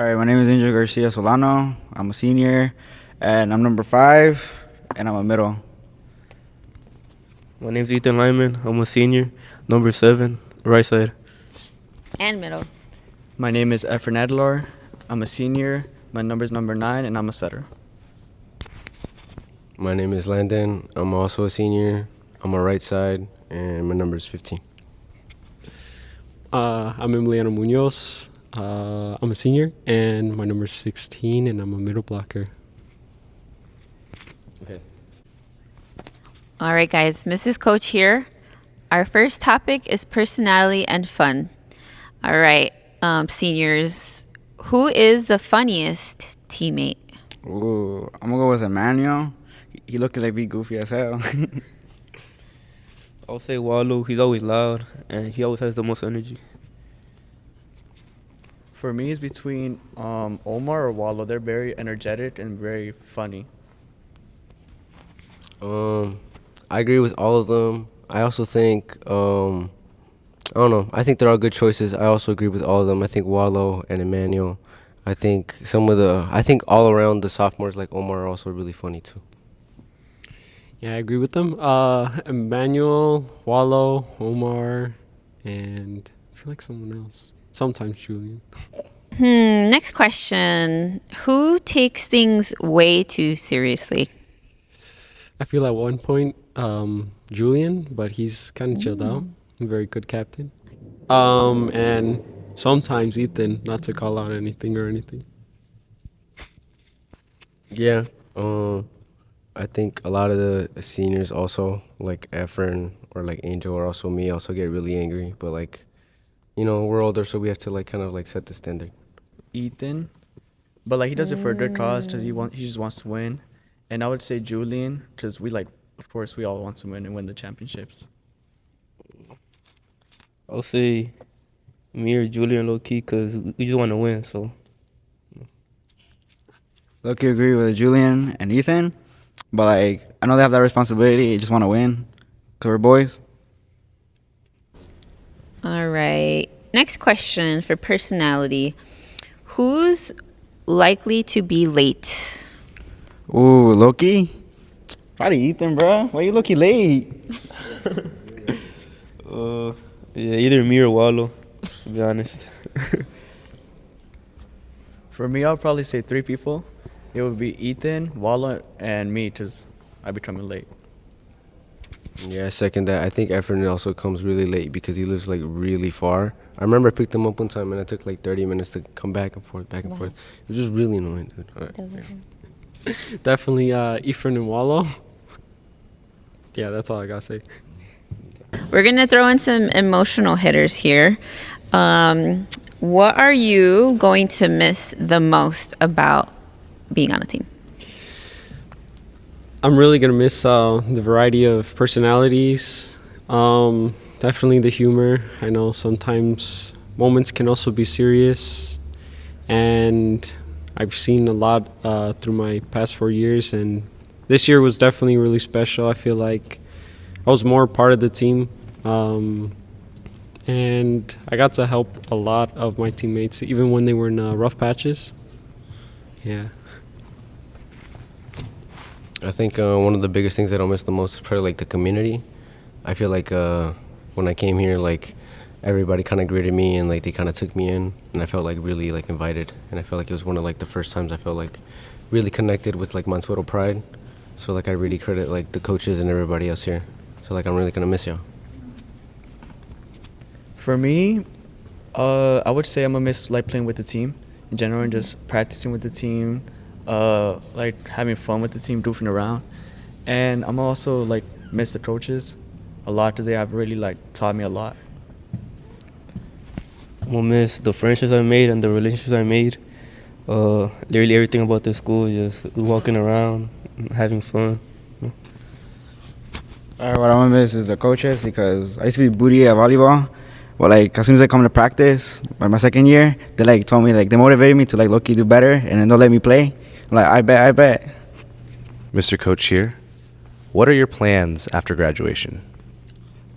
All right, my name is Angel Garcia Solano. I'm a senior, and I'm number 5, and I'm a middle. My name's Ethan Lyman. I'm a senior, number 7, right side. And middle. My name is Efren Adlor. I'm a senior. My number's number 9, and I'm a setter. My name is Landon. I'm also a senior. I'm a right side, and my number is 15. I'm Emiliano Munoz. I'm a senior, and my number is 16, and I'm a middle blocker. Okay. All right, guys. Mrs. Coach here. Our first topic is personality and fun. All right, seniors. Who is the funniest teammate? Ooh, I'm gonna go with Emmanuel. He looking like be goofy as hell. I'll say Wallo. He's always loud, and he always has the most energy. For me, it's between Omar or Wallo. They're very energetic and very funny. I agree with all of them. I also think, I don't know. I think they're all good choices. I also agree with all of them. I think Wallo and Emmanuel. I think all around the sophomores like Omar are also really funny too. Yeah, I agree with them. Emmanuel, Wallo, Omar, and I feel like someone else. Sometimes Julian. Next question. Who takes things way too seriously? I feel at one point, Julian, but he's kind of chilled out. A very good captain. And sometimes Ethan, not to call out anything or anything. Yeah. I think a lot of the seniors also, like Efren or like Angel or also me, also get really angry. But like, we're older, so we have to like kind of like set the standard. Ethan, but like he does it for a good cause because he just wants to win. And I would say Julian because of course, we all want to win and win the championships. I'll say me or Julian low key because we just want to win. So Low-key agree with Julian and Ethan, but like I know they have that responsibility. They just want to win because we're boys. All right. Next question for personality. Who's likely to be late? Ooh, Loki. Probably Ethan, bro. Why you Loki late? yeah, either me or Wallo, to be honest. For me, I'll probably say 3 people. It would be Ethan, Wallo, and me because I be coming late. Yeah, I second that. I think Efren also comes really late because he lives like really far. I remember I picked him up one time and it took like 30 minutes to come back and forth. It was just really annoying, dude. All right. Definitely Efren and Wallo. Yeah, that's all I gotta say. We're going to throw in some emotional hitters here. What are you going to miss the most about being on a team? I'm really going to miss the variety of personalities. Definitely the humor. I know sometimes moments can also be serious. And I've seen a lot through my past 4 years. And this year was definitely really special. I feel like I was more part of the team. And I got to help a lot of my teammates, even when they were in rough patches. Yeah. I think one of the biggest things that I'll miss the most is probably like the community. I feel like when I came here, like everybody kind of greeted me and like they kind of took me in, and I felt like really like invited, and I felt like it was one of like the first times I felt like really connected with like Mansueto pride. So like I really credit like the coaches and everybody else here. So like I'm really gonna miss y'all. For me, I would say I'm gonna miss like playing with the team in general and just practicing with the team, like having fun with the team, goofing around, and I'm also like miss the coaches a lot because they have really like taught me a lot. I'm gonna miss the friendships I made and the relationships I made. Literally everything about the school, just walking around, having fun. What I'm gonna miss is the coaches because I used to be booty at volleyball. Well, like as soon as I come to practice, by my second year, they like told me like they motivated me to like low-key do better, and then they'll let me play. I'm like I bet. Mr. Coach here, what are your plans after graduation?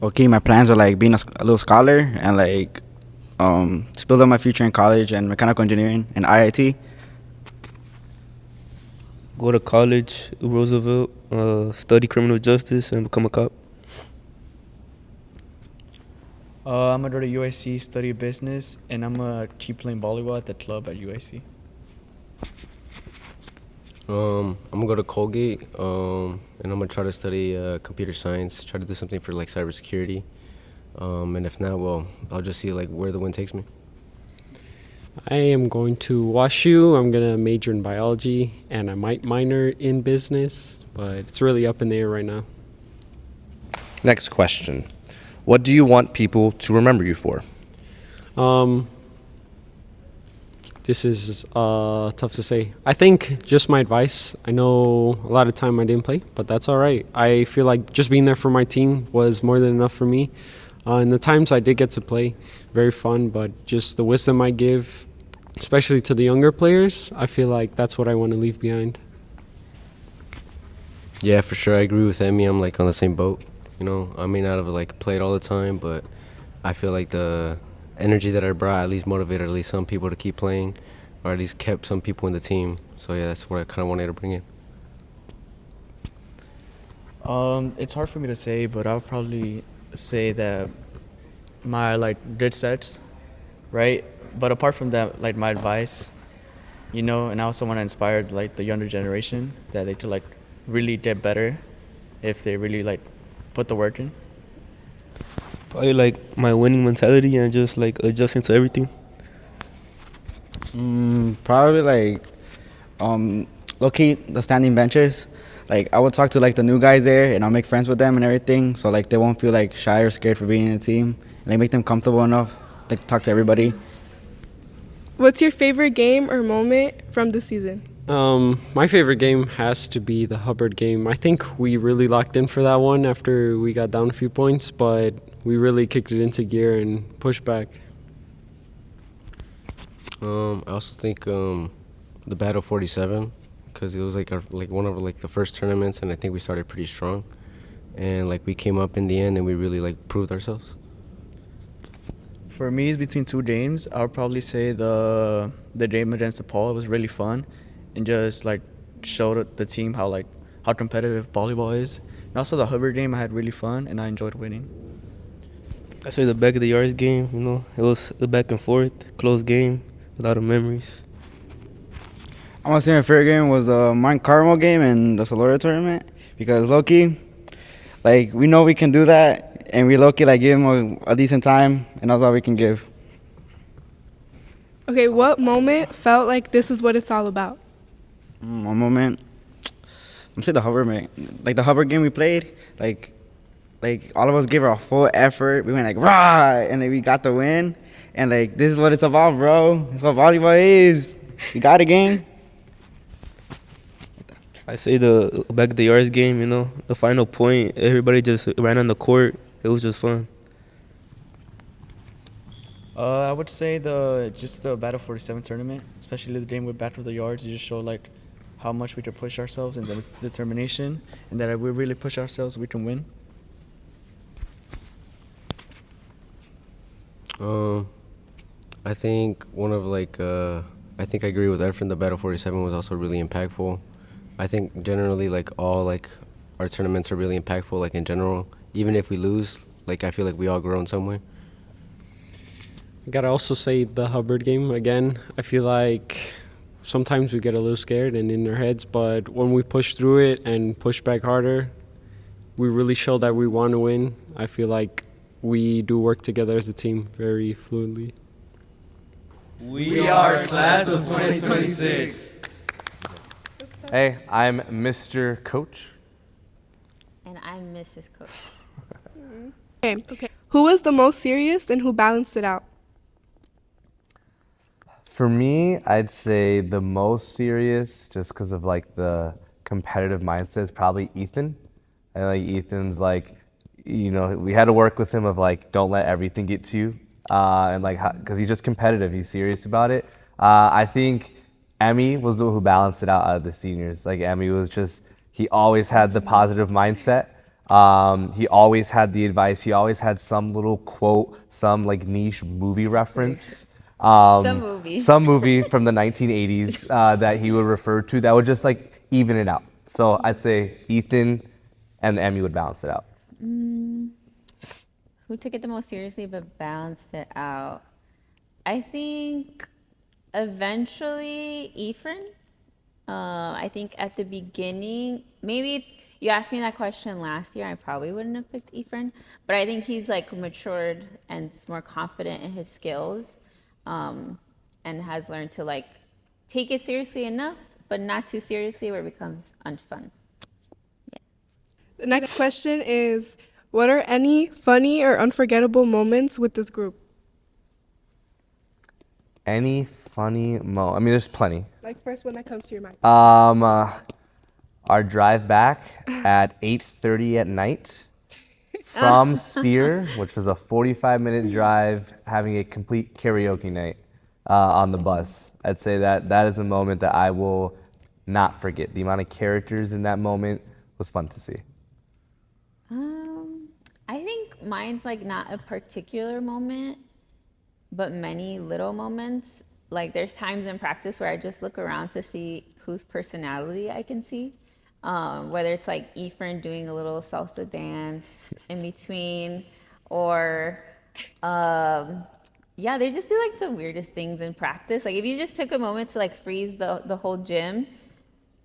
Okay, my plans are like being a little scholar and like to build up my future in college and mechanical engineering and IIT. Go to college, Roosevelt, study criminal justice, and become a cop. I'm gonna go to UIC, study business, and I'm gonna keep playing volleyball at the club at UIC. I'm gonna go to Colgate, and I'm gonna try to study computer science. Try to do something for like cybersecurity, and if not, well, I'll just see like where the wind takes me. I am going to WashU. I'm going to major in biology, and I might minor in business, but it's really up in the air right now. Next question. What do you want people to remember you for? This is tough to say. I think just my advice. I know a lot of time I didn't play, but that's all right. I feel like just being there for my team was more than enough for me. And the times I did get to play, very fun, but just the wisdom I give, especially to the younger players, I feel like that's what I want to leave behind. Yeah, for sure. I agree with Emmy. I'm like on the same boat. You know, I may not have like played all the time, but I feel like the energy that I brought at least motivated at least some people to keep playing, or at least kept some people in the team. So yeah, that's what I kind of wanted to bring in. It's hard for me to say, but I'll probably say that my like good sets, right? But apart from that, like my advice, and I also want to inspire like the younger generation that they could like really get better if they really like put the work in. Probably like my winning mentality and just like adjusting to everything. Probably like low-key the standing benches. Like I would talk to like the new guys there, and I'll make friends with them and everything, so like they won't feel like shy or scared for being in a team, and like make them comfortable enough like to talk to everybody. What's your favorite game or moment from the season? My favorite game has to be the Hubbard game. I think we really locked in for that one after we got down a few points, but we really kicked it into gear and pushed back. I also think the Battle 47, because it was like one of like the first tournaments, and I think we started pretty strong, and like we came up in the end and we really like proved ourselves. For me, it's between two games. I would probably say the game against DePaul. It was really fun, and just like showed the team how competitive volleyball is. And also the Hubbard game, I had really fun, and I enjoyed winning. I say the back of the yards game. It was a back and forth, close game, a lot of memories. I'm gonna say my favorite game was the Mount Carmel game and the Solora tournament, because low-key, like we know we can do that, and we low-key like give them a decent time, and that's all we can give. Okay, what moment felt like this is what it's all about? One moment, I'm gonna say the Hubbard game. Like the Hubbard game we played, like all of us gave our full effort. We went like rah, and then we got the win. And like this is what it's about, bro. This is what volleyball is. You got a game. I say the back of the yards game, the final point, everybody just ran on the court. It was just fun. I would say the Battle 47 tournament, especially the game with Battle of the Yards. You just showed like how much we could push ourselves and the determination, and that if we really push ourselves, we can win. I think I think I agree with Efren. The Battle 47 was also really impactful. I think generally like all like our tournaments are really impactful. Like in general, even if we lose, like I feel like we all grow in some way. I gotta also say the Hubbard game again. I feel like sometimes we get a little scared and in our heads, but when we push through it and push back harder, we really show that we want to win. I feel like we do work together as a team very fluidly. We are class of 2026. Hey, I'm Mr. Coach. And I'm Mrs. Coach. Okay. Who was the most serious and who balanced it out? For me, I'd say the most serious, just because of like the competitive mindset, is probably Ethan. I like Ethan's like, we had to work with him of like, don't let everything get to you, and like, because he's just competitive, he's serious about it. I think Emmy was the one who balanced it out of the seniors. Like Emmy was he always had the positive mindset, He always had the advice. He always had some little quote, some like niche movie reference. Some movie from the 1980s that he would refer to that would just like even it out. So I'd say Ethan and Emmy would balance it out. Who took it the most seriously but balanced it out? I think eventually Ephraim. I think at the beginning, maybe if you asked me that question last year, I probably wouldn't have picked Ephraim. But I think he's like matured and more confident in his skills, and has learned to like take it seriously enough, but not too seriously where it becomes unfun. The next question is, what are any funny or unforgettable moments with this group? Any funny I mean, there's plenty. Like first one that comes to your mind. Our drive back at 8:30 at night from Spear, which was a 45-minute drive, having a complete karaoke night on the bus. I'd say that is a moment that I will not forget. The amount of characters in that moment was fun to see. I think mine's like not a particular moment, but many little moments. Like there's times in practice where I just look around to see whose personality I can see. Whether it's like Ephraim doing a little salsa dance in between, or yeah, they just do like the weirdest things in practice. Like if you just took a moment to like freeze the whole gym,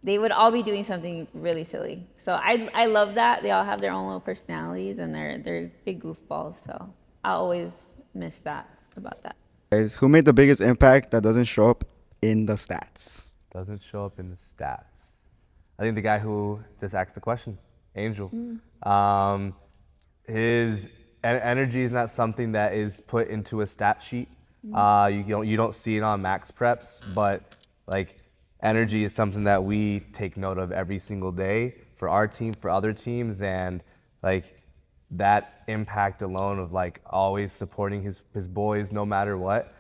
they would all be doing something really silly. So I love that. They all have their own little personalities and they're big goofballs. So I'll always miss that about that. Guys, who made the biggest impact that doesn't show up in the stats? Doesn't show up in the stats. I think the guy who just asked the question, Angel. His energy is not something that is put into a stat sheet. You don't see it on max preps, but like energy is something that we take note of every single day for our team, for other teams, and like that impact alone of like always supporting his boys no matter what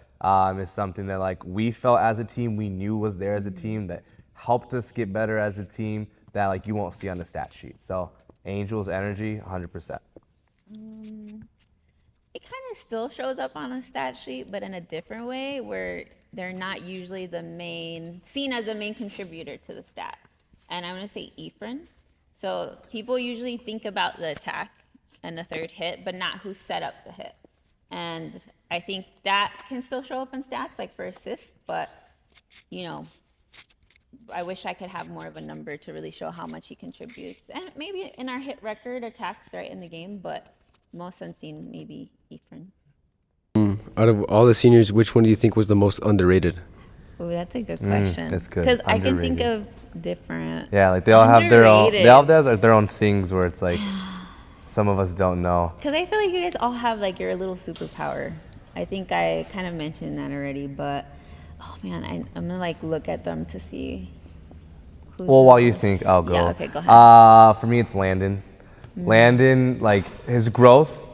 is something that like we felt as a team, we knew was there as a team, that helped us get better as a team, that like you won't see on the stat sheet. So Angel's energy, 100%. It kind of still shows up on a stat sheet, but in a different way, where they're not usually seen as the main contributor to the stat. And I'm gonna say Ephraim. So people usually think about the attack and the third hit, but not who set up the hit. And I think that can still show up in stats, like for assists, but you know, I wish I could have more of a number to really show how much he contributes. And maybe in our hit record, attacks right in the game, but most unseen, maybe Ephraim. Out of all the seniors, which one do you think was the most underrated? Oh, that's a good question. That's good. Because I can think of different. Yeah, like they all have their own. Underrated. They all have their own things where it's like some of us don't know. Because I feel like you guys all have like your little superpower. I think I kind of mentioned that already, but oh man, I'm gonna like look at them to see. Well, while you think, I'll go. Yeah, okay, go ahead. For me, it's Landon. Landon, like his growth,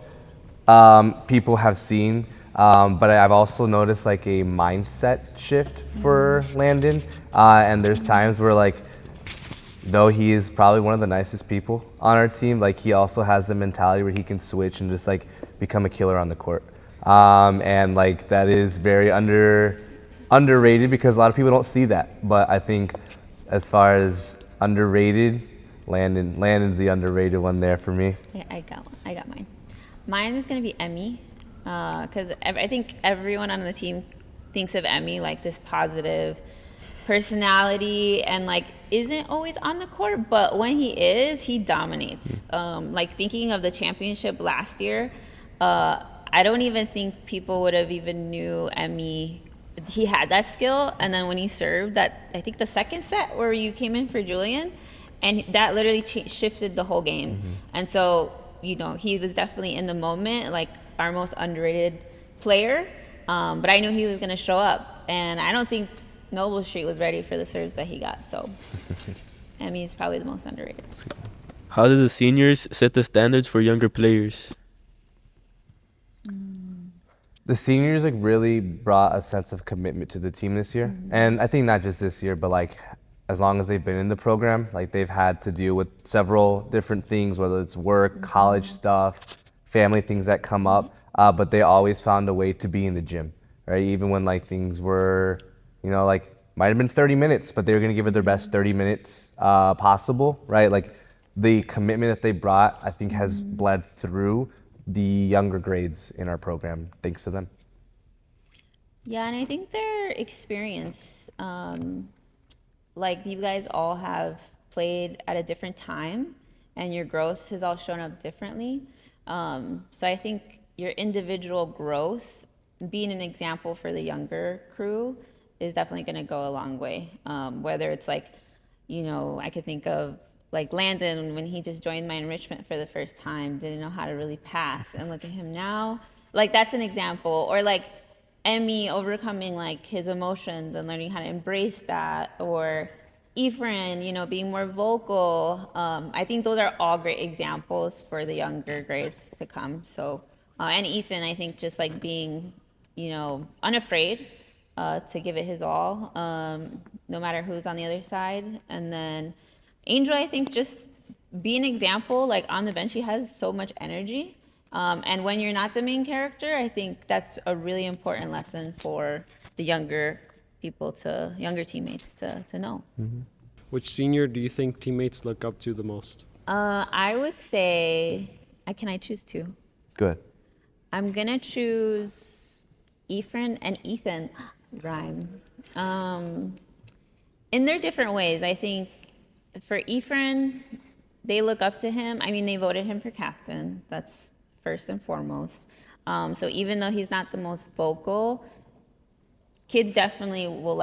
people have seen, but I've also noticed like a mindset shift for Landon. And there's times where like, though he is probably one of the nicest people on our team, like he also has the mentality where he can switch and just like become a killer on the court. And like that is very underrated because a lot of people don't see that. But I think as far as underrated, Landon's the underrated one there for me. Yeah, I got mine. Mine is gonna be Emmy, because I think everyone on the team thinks of Emmy like this positive personality and like isn't always on the court, but when he is, he dominates. Like thinking of the championship last year, I don't even think people would have even knew Emmy. He had that skill, and then when he served that, I think the second set where you came in for Julian, and that literally shifted the whole game. And so, you know, he was definitely in the moment, like our most underrated player. But I knew he was going to show up, and I don't think Noble Street was ready for the serves that he got. So, Emmy is probably the most underrated. How did the seniors set the standards for younger players? The seniors like really brought a sense of commitment to the team this year. And I think not just this year, but like as long as they've been in the program. Like they've had to deal with several different things, whether it's work, college stuff, family things that come up, but they always found a way to be in the gym, right? Even when like things were, like might have been 30 minutes, but they were gonna give it their best 30 minutes possible, right? Like the commitment that they brought, I think has bled through the younger grades in our program, thanks to them. Yeah, and I think their experience, like you guys all have played at a different time and your growth has all shown up differently. So I think your individual growth, being an example for the younger crew, is definitely going to go a long way. Whether it's like, I could think of like Landon when he just joined my enrichment for the first time, didn't know how to really pass, and look at him now. Like that's an example. Or like Emmy overcoming like his emotions and learning how to embrace that, or Ephraim, being more vocal. I think those are all great examples for the younger grades to come. So, and Ethan, I think just like being, unafraid to give it his all, no matter who's on the other side. And then Angel, I think just be an example, like on the bench, he has so much energy. And when you're not the main character, I think that's a really important lesson for the younger teammates to know. Mm-hmm. Which senior do you think teammates look up to the most? I would say, can I choose two? Good. I'm gonna choose Ephraim and Ethan. Rhyme. In their different ways, I think for Ephraim, they look up to him. I mean, they voted him for captain. That's first and foremost. So even though he's not the most vocal, kids definitely will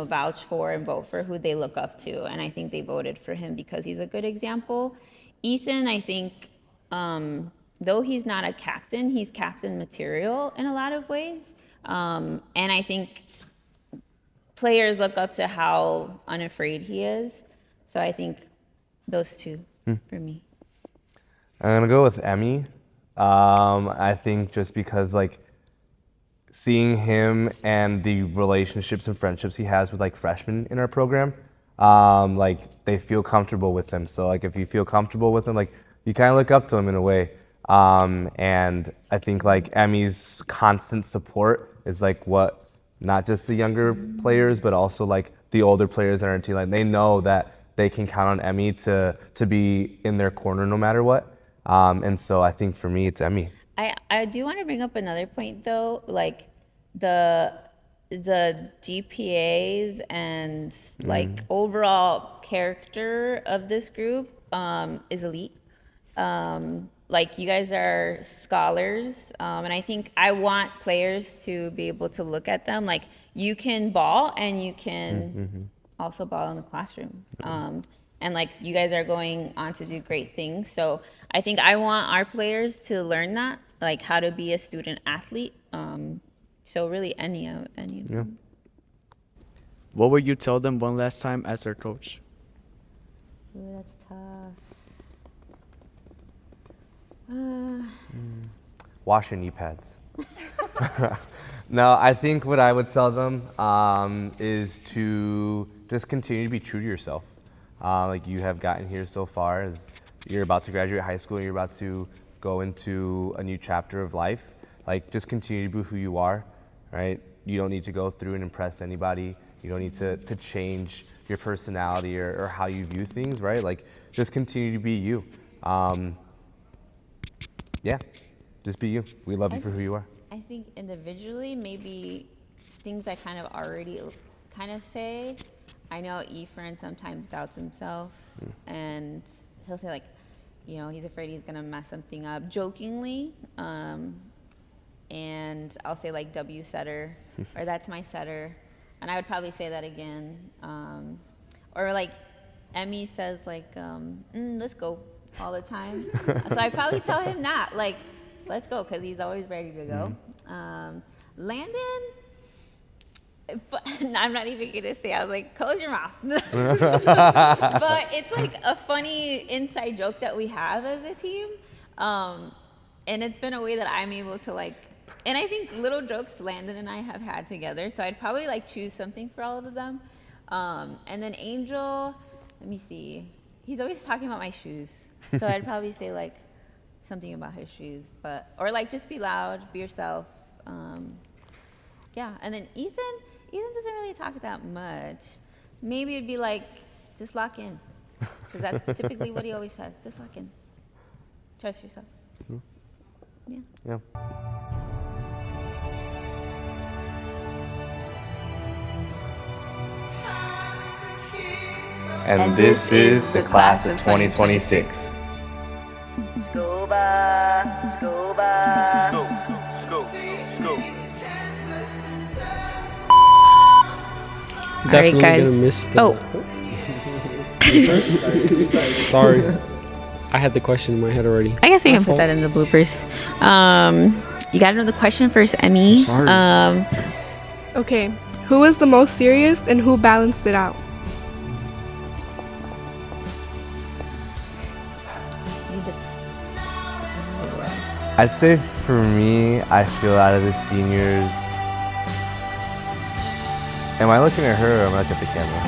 vouch for and vote for who they look up to. And I think they voted for him because he's a good example. Ethan, I think, though he's not a captain, he's captain material in a lot of ways. And I think players look up to how unafraid he is. So I think those two for me. I'm gonna go with Emmy. I think just because seeing him and the relationships and friendships he has with freshmen in our program, they feel comfortable with him. So if you feel comfortable with him, you kind of look up to him in a way. And I think Emmy's constant support is what not just the younger players, but also the older players on our team. They know that they can count on Emmy to be in their corner no matter what. And so I think for me, it's Emmy. I do want to bring up another point though, the GPAs and overall character of this group is elite. You guys are scholars, and I think I want players to be able to look at them you can ball and you can also ball in the classroom. And you guys are going on to do great things. So I think I want our players to learn that, how to be a student athlete. So really any of them. What would you tell them one last time as their coach? Ooh, that's tough. Wash your knee pads. No, I think what I would tell them is to just continue to be true to yourself. You have gotten here so far, as you're about to graduate high school, you're about to go into a new chapter of life. Just continue to be who you are, right? You don't need to go through and impress anybody. You don't need to change your personality or how you view things, right? Just continue to be you. Yeah, just be you. We love you for who you are. I think individually, maybe things I kind of already say. I know Ephraim sometimes doubts himself, and he'll say he's afraid he's gonna mess something up, jokingly. And I'll say W setter, or that's my setter, and I would probably say that again. Or Emmy says let's go all the time. So I probably tell him that let's go, because he's always ready to go. Landon, I'm not even gonna say. I was close your mouth. But it's a funny inside joke that we have as a team, and it's been a way that I'm able to and I think little jokes Landon and I have had together. So I'd probably choose something for all of them. And then Angel, let me see. He's always talking about my shoes. So I'd probably say like something about his shoes, or like just be loud, be yourself. Yeah. And then Ethan doesn't really talk that much. Maybe it'd be like, just lock in. Because that's typically what he always says. Just lock in. Trust yourself. Yeah. Yeah. And this is the class of 2026. Scuba, scuba. Definitely guys. gonna miss the. Sorry, I had the question in my head already. I guess we can put that in the bloopers. You gotta know the question first, Emmy. Sorry. Okay, who was the most serious and who balanced it out? I'd say for me, I feel out of the seniors. Am I looking at her or am I looking at the camera?